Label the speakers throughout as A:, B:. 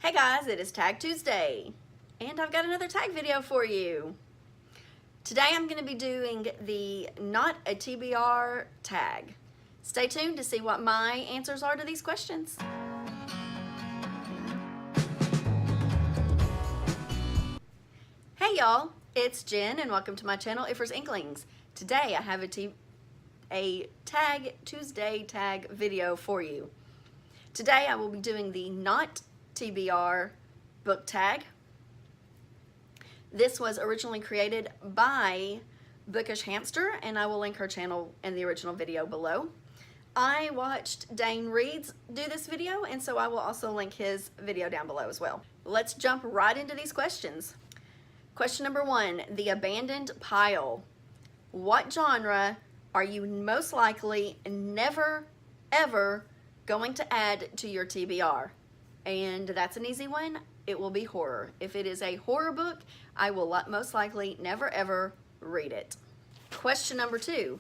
A: Hey guys, it is Tag Tuesday, and I've got another tag video for you. Today I'm going to be doing the Not A TBR Tag. Stay tuned to see what my answers are to these questions. Hey y'all, it's Jen and welcome to my channel Ifers Inklings. Today I have a Tag Tuesday tag video for you. Today I will be doing the Not TBR book tag. This was originally created by Bookish Hamster, and I will link her channel in the original video below. I watched Dane Reed's do this video, and so I will also link his video down below as well. Let's jump right into these questions. Question number 1, the abandoned pile. What genre are you most likely never, ever going to add to your TBR? And that's an easy one. It will be horror. If it is a horror book, I will most likely never ever read it. Question number 2,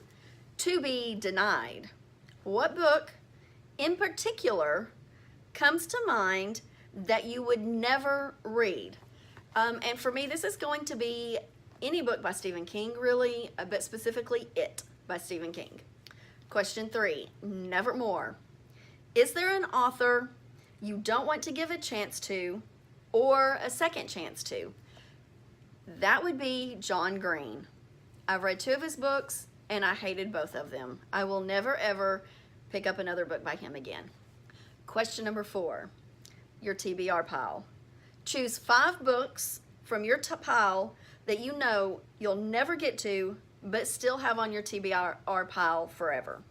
A: to be denied. What book in particular comes to mind that you would never read? And for me, this is going to be any book by Stephen King, really, but specifically It by Stephen King. Question 3, Nevermore. Is there an author you don't want to give a chance to or a second chance to? That would be John Green. I've read 2 of his books and I hated both of them. I will never ever pick up another book by him again. Question number 4, your TBR pile. Choose 5 books from your pile that you know you'll never get to but still have on your TBR pile forever.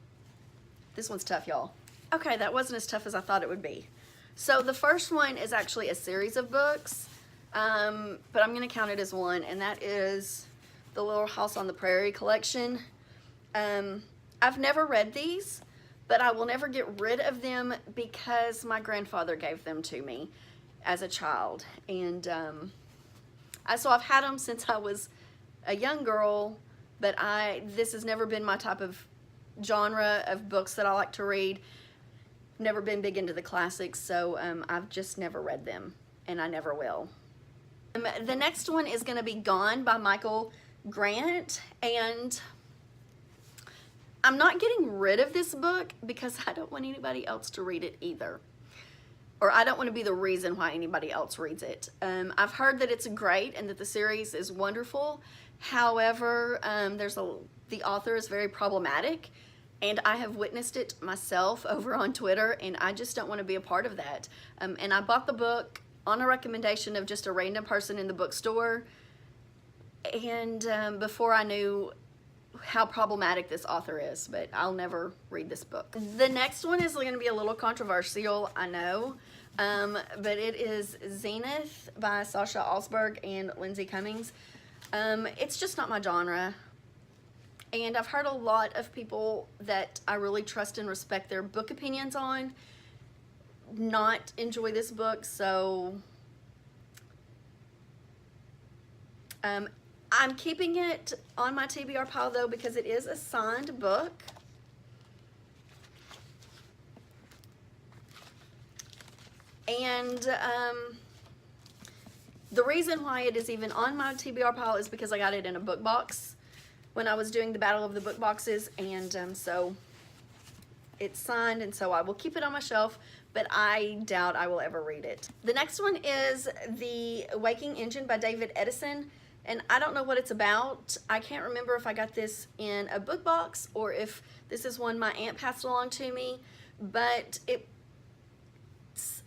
A: This one's tough, y'all. Okay, that wasn't as tough as I thought it would be. So the first one is actually a series of books, but I'm going to count it as one, and that is the Little House on the Prairie collection. I've never read these, but I will never get rid of them because my grandfather gave them to me as a child. And so I've had them since I was a young girl, but this has never been my type of genre of books that I like to read. Never been big into the classics, so I've just never read them, and I never will. The next one is going to be Gone by Michael Grant, and I'm not getting rid of this book because I don't want anybody else to read it either, or I don't want to be the reason why anybody else reads it. I've heard that it's great and that the series is wonderful. However, the author is very problematic, and I have witnessed it myself over on Twitter, and I just don't want to be a part of that. And I bought the book on a recommendation of just a random person in the bookstore, and before I knew how problematic this author is, but I'll never read this book. The next one is going to be a little controversial, I know, but it is Zenith by Sasha Alsberg and Lindsay Cummings. It's just not my genre. And I've heard a lot of people that I really trust and respect their book opinions on not enjoy this book, so I'm keeping it on my TBR pile though because it is a signed book. And the reason why it is even on my TBR pile is because I got it in a book box when I was doing the Battle of the Book Boxes, and so it's signed, and so I will keep it on my shelf, but I doubt I will ever read it. The next one is The Waking Engine by David Edison, and I don't know what it's about. I can't remember if I got this in a book box or if this is one my aunt passed along to me, but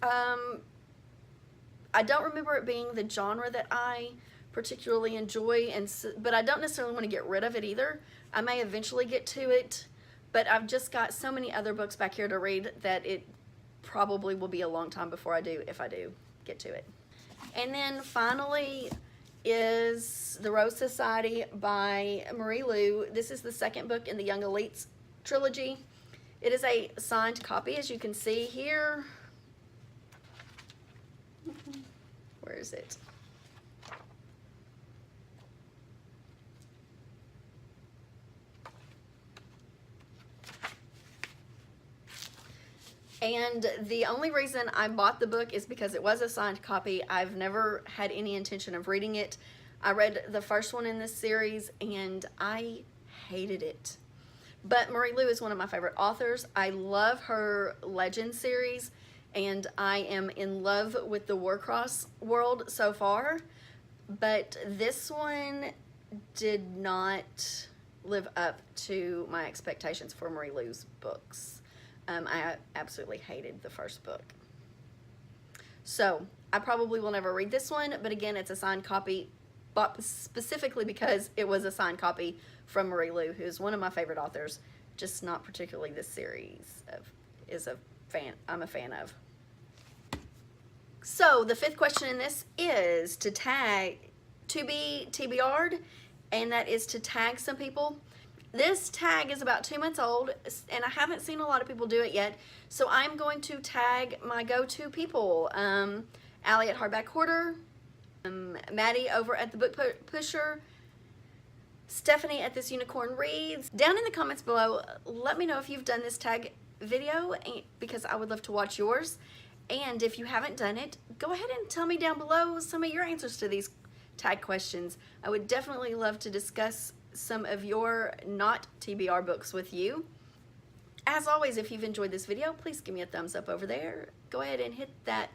A: I don't remember it being the genre that I particularly enjoy, but I don't necessarily want to get rid of it either. I may eventually get to it, but I've just got so many other books back here to read that it probably will be a long time before I do, if I do get to it. And then finally is The Rose Society by Marie Lu. This is the second book in the Young Elites trilogy. It is a signed copy, as you can see here. Where is it? And the only reason I bought the book is because it was a signed copy. I've never had any intention of reading it. I read the first one in this series and I hated it. But Marie Lu is one of my favorite authors. I love her Legend series, and I am in love with the Warcross world so far. But this one did not live up to my expectations for Marie Lu's books. I absolutely hated the first book. So I probably will never read this one, but again, it's a signed copy, bought specifically because it was a signed copy from Marie Lu, who's one of my favorite authors, just not particularly this series I'm a fan of. So the fifth question in this is to be TBRed, and that is to tag some people. This tag is about 2 months old, and I haven't seen a lot of people do it yet, so I'm going to tag my go-to people. Allie at Hardback Hoarder, Maddie over at the Book Pusher, Stephanie at This Unicorn Reads. Down in the comments below, let me know if you've done this tag video, because I would love to watch yours. And if you haven't done it, go ahead and tell me down below some of your answers to these tag questions. I would definitely love to discuss some of your not TBR books with you. As always, if you've enjoyed this video, please give me a thumbs up over there. Go ahead and hit that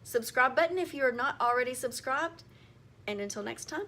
A: subscribe button if you're not already subscribed. And until next time,